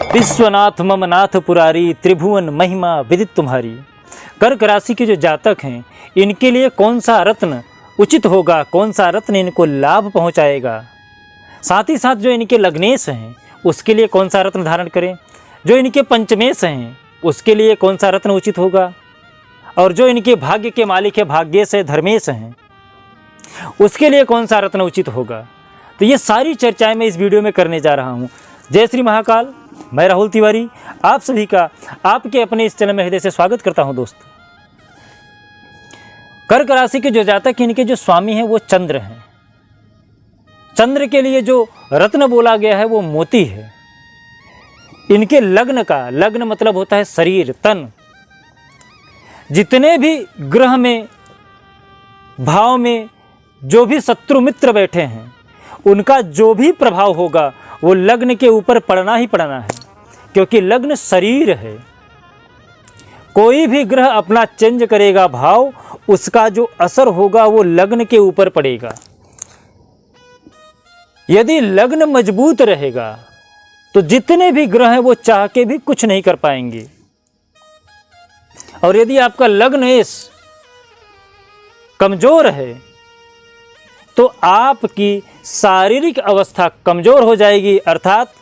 विश्वनाथ मम नाथ पुरारी, त्रिभुवन महिमा विदित तुम्हारी। कर्क राशि के जो जातक हैं, इनके लिए कौन सा रत्न उचित होगा, कौन सा रत्न इनको लाभ पहुंचाएगा। साथ ही साथ जो इनके लग्नेश हैं, उसके लिए कौन सा रत्न धारण करें। जो इनके पंचमेश हैं, उसके लिए कौन सा रत्न उचित होगा। और जो इनके भाग्य के मालिक है, भाग्येश है, धर्मेश हैं, उसके लिए कौन सा रत्न उचित होगा। तो ये सारी चर्चाएं मैं इस वीडियो में करने जा रहा हूँ। जय श्री महाकाल। मैं राहुल तिवारी आप सभी का आपके अपने इस चैनल में हृदय से स्वागत करता हूं। दोस्त, कर्क राशि के जो जातक, इनके जो स्वामी हैं वो चंद्र हैं। चंद्र के लिए जो रत्न बोला गया है वो मोती है। इनके लग्न का, लग्न मतलब होता है शरीर, तन। जितने भी ग्रह में, भाव में जो भी शत्रु मित्र बैठे हैं, उनका जो भी प्रभाव होगा वो लग्न के ऊपर पड़ना ही पड़ना है, क्योंकि लग्न शरीर है। कोई भी ग्रह अपना चेंज करेगा भाव, उसका जो असर होगा वो लग्न के ऊपर पड़ेगा। यदि लग्न मजबूत रहेगा तो जितने भी ग्रह हैं वो चाह के भी कुछ नहीं कर पाएंगे। और यदि आपका लग्न कमजोर है तो आपकी शारीरिक अवस्था कमजोर हो जाएगी। अर्थात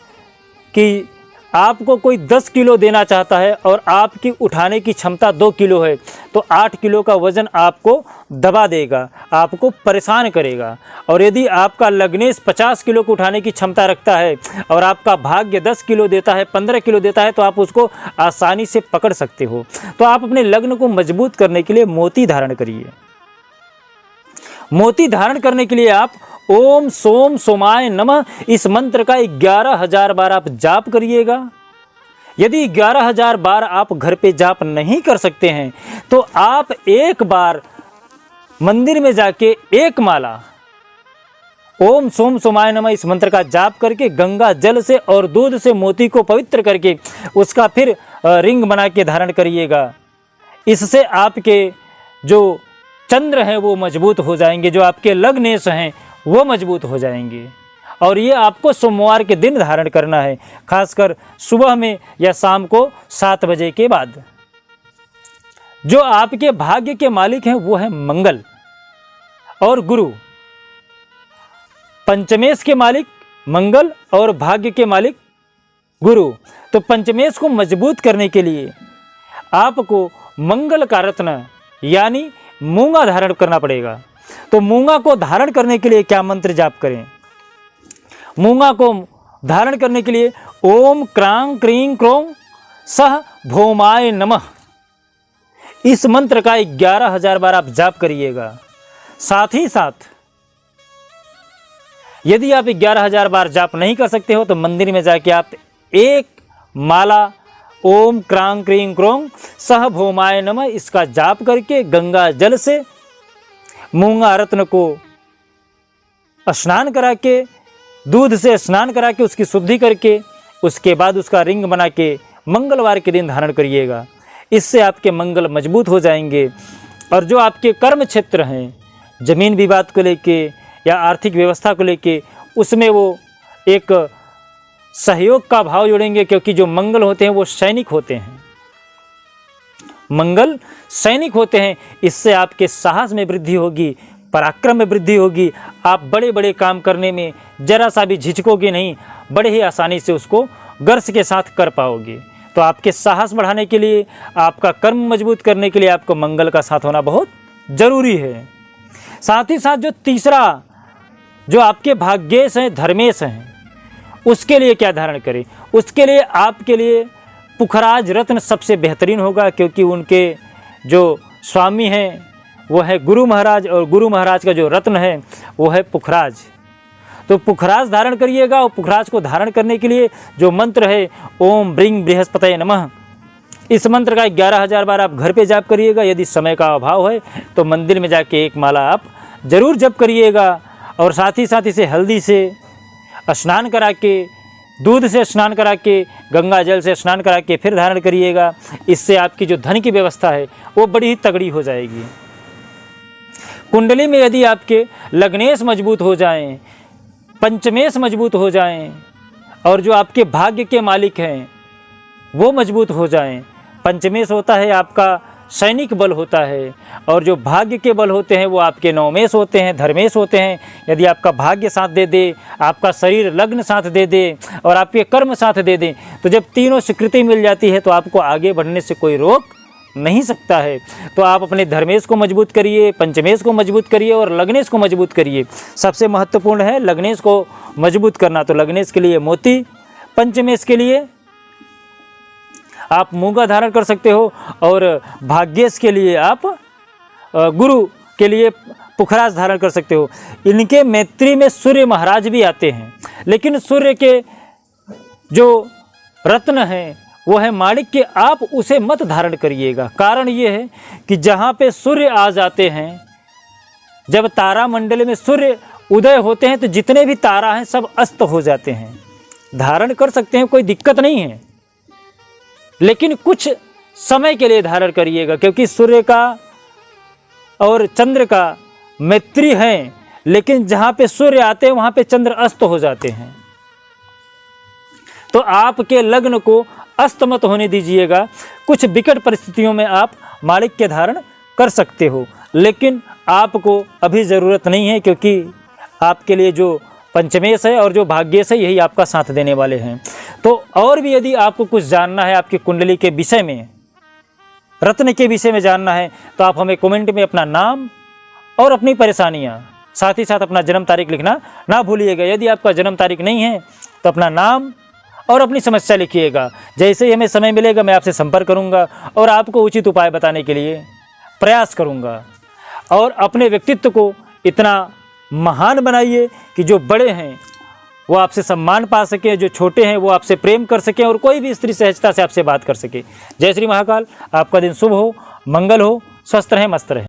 कि आपको कोई 10 किलो देना चाहता है और आपकी उठाने की क्षमता 2 किलो है, तो 8 किलो का वजन आपको दबा देगा, आपको परेशान करेगा। और यदि आपका लग्नेश 50 किलो को उठाने की क्षमता रखता है और आपका भाग्य 10 किलो देता है, 15 किलो देता है, तो आप उसको आसानी से पकड़ सकते हो। तो आप अपने लग्न को मजबूत करने के लिए मोती धारण करिए। मोती धारण करने के लिए आप ओम सोम सोमाय नमः इस मंत्र का 11,000 बार आप जाप करिएगा। यदि 11,000 बार आप घर पे जाप नहीं कर सकते हैं तो आप एक बार मंदिर में जाके एक माला ओम सोम सोमाय नमः इस मंत्र का जाप करके गंगा जल से और दूध से मोती को पवित्र करके उसका फिर रिंग बना के धारण करिएगा। इससे आपके जो चंद्र हैं वो मजबूत हो जाएंगे, जो आपके लग्नेश हैं वो मजबूत हो जाएंगे। और ये आपको सोमवार के दिन धारण करना है, खासकर सुबह में या शाम को 7 बजे के बाद। जो आपके भाग्य के मालिक हैं वो है मंगल और गुरु। पंचमेश के मालिक मंगल और भाग्य के मालिक गुरु। तो पंचमेश को मजबूत करने के लिए आपको मंगल का रत्न यानी मूंगा धारण करना पड़ेगा। तो मूंगा को धारण करने के लिए क्या मंत्र जाप करें। मूंगा को धारण करने के लिए ओम क्रांग क्रीं क्रों सह भौमाय नमः इस मंत्र का 11,000 बार आप जाप करिएगा। साथ ही साथ यदि आप 11,000 बार जाप नहीं कर सकते हो तो मंदिर में जाके आप एक माला ओम क्रांग क्रीं क्रों सह भौमाय नमः इसका जाप करके गंगा जल से मूंगा रत्न को स्नान करा के, दूध से स्नान करा के उसकी शुद्धि करके उसके बाद उसका रिंग बना के मंगलवार के दिन धारण करिएगा। इससे आपके मंगल मजबूत हो जाएंगे। और जो आपके कर्म क्षेत्र हैं, जमीन विवाद को लेके या आर्थिक व्यवस्था को लेके, उसमें वो एक सहयोग का भाव जोड़ेंगे, क्योंकि जो मंगल होते हैं वो सैनिक होते हैं। मंगल सैनिक होते हैं। इससे आपके साहस में वृद्धि होगी, पराक्रम में वृद्धि होगी। आप बड़े बड़े काम करने में जरा सा भी झिझकोगे नहीं, बड़े ही आसानी से उसको गर्व के साथ कर पाओगे। तो आपके साहस बढ़ाने के लिए, आपका कर्म मजबूत करने के लिए आपको मंगल का साथ होना बहुत जरूरी है। साथ ही साथ जो तीसरा, जो आपके भाग्येश हैं, धर्मेश हैं, उसके लिए क्या धारण करें। उसके लिए आपके लिए पुखराज रत्न सबसे बेहतरीन होगा, क्योंकि उनके जो स्वामी हैं वो है गुरु महाराज, और गुरु महाराज का जो रत्न है वो है पुखराज। तो पुखराज धारण करिएगा। और पुखराज को धारण करने के लिए जो मंत्र है ओम ब्रिंग बृहस्पतये नमः इस मंत्र का 11,000 बार आप घर पे जाप करिएगा। यदि समय का अभाव है तो मंदिर में जाके एक माला आप जरूर जप करिएगा। और साथ ही साथ इसे हल्दी से स्नान करा के, दूध से स्नान करा के, गंगा जल से स्नान करा के फिर धारण करिएगा। इससे आपकी जो धन की व्यवस्था है वो बड़ी ही तगड़ी हो जाएगी। कुंडली में यदि आपके लग्नेश मजबूत हो जाएं, पंचमेश मजबूत हो जाएं और जो आपके भाग्य के मालिक हैं वो मजबूत हो जाएं। पंचमेश होता है आपका सैनिक बल होता है, और जो भाग्य के बल होते हैं वो आपके नवमेश होते हैं, धर्मेश होते हैं। यदि आपका भाग्य साथ दे दे, आपका शरीर लग्न साथ दे दे और आपके कर्म साथ दे दें, तो जब तीनों स्वीकृति मिल जाती है तो आपको आगे बढ़ने से कोई रोक नहीं सकता है। तो आप अपने धर्मेश को मजबूत करिए, पंचमेश को मजबूत करिए और लग्नेश को मजबूत करिए। सबसे महत्वपूर्ण है लग्नेश को मजबूत करना। तो लग्नेश के लिए मोती, पंचमेश के लिए आप मूंगा धारण कर सकते हो, और भाग्येश के लिए आप गुरु के लिए पुखराज धारण कर सकते हो। इनके मैत्री में सूर्य महाराज भी आते हैं, लेकिन सूर्य के जो रत्न हैं वो है माणिक्य, आप उसे मत धारण करिएगा। कारण ये है कि जहाँ पे सूर्य आ जाते हैं, जब तारा मंडल में सूर्य उदय होते हैं तो जितने भी तारा हैं सब अस्त हो जाते हैं। धारण कर सकते हैं, कोई दिक्कत नहीं है, लेकिन कुछ समय के लिए धारण करिएगा, क्योंकि सूर्य का और चंद्र का मैत्री है, लेकिन जहाँ पे सूर्य आते हैं वहाँ पे चंद्र अस्त हो जाते हैं। तो आपके लग्न को अस्त मत होने दीजिएगा। कुछ विकट परिस्थितियों में आप माणिक्य धारण कर सकते हो, लेकिन आपको अभी ज़रूरत नहीं है, क्योंकि आपके लिए जो पंचमेश है और जो भाग्येश है यही आपका साथ देने वाले हैं। तो और भी यदि आपको कुछ जानना है आपकी कुंडली के विषय में, रत्न के विषय में जानना है, तो आप हमें कमेंट में अपना नाम और अपनी परेशानियां, साथ ही साथ अपना जन्म तारीख लिखना ना भूलिएगा। यदि आपका जन्म तारीख नहीं है तो अपना नाम और अपनी समस्या लिखिएगा। जैसे ही हमें समय मिलेगा मैं आपसे संपर्क करूंगा और आपको उचित उपाय बताने के लिए प्रयास करूंगा। और अपने व्यक्तित्व को इतना महान बनाइए कि जो बड़े हैं वो आपसे सम्मान पा सके, जो छोटे हैं वो आपसे प्रेम कर सकें, और कोई भी स्त्री सहजता से आपसे बात कर सके। जय श्री महाकाल। आपका दिन शुभ हो, मंगल हो, स्वस्थ रहें, मस्त रहें।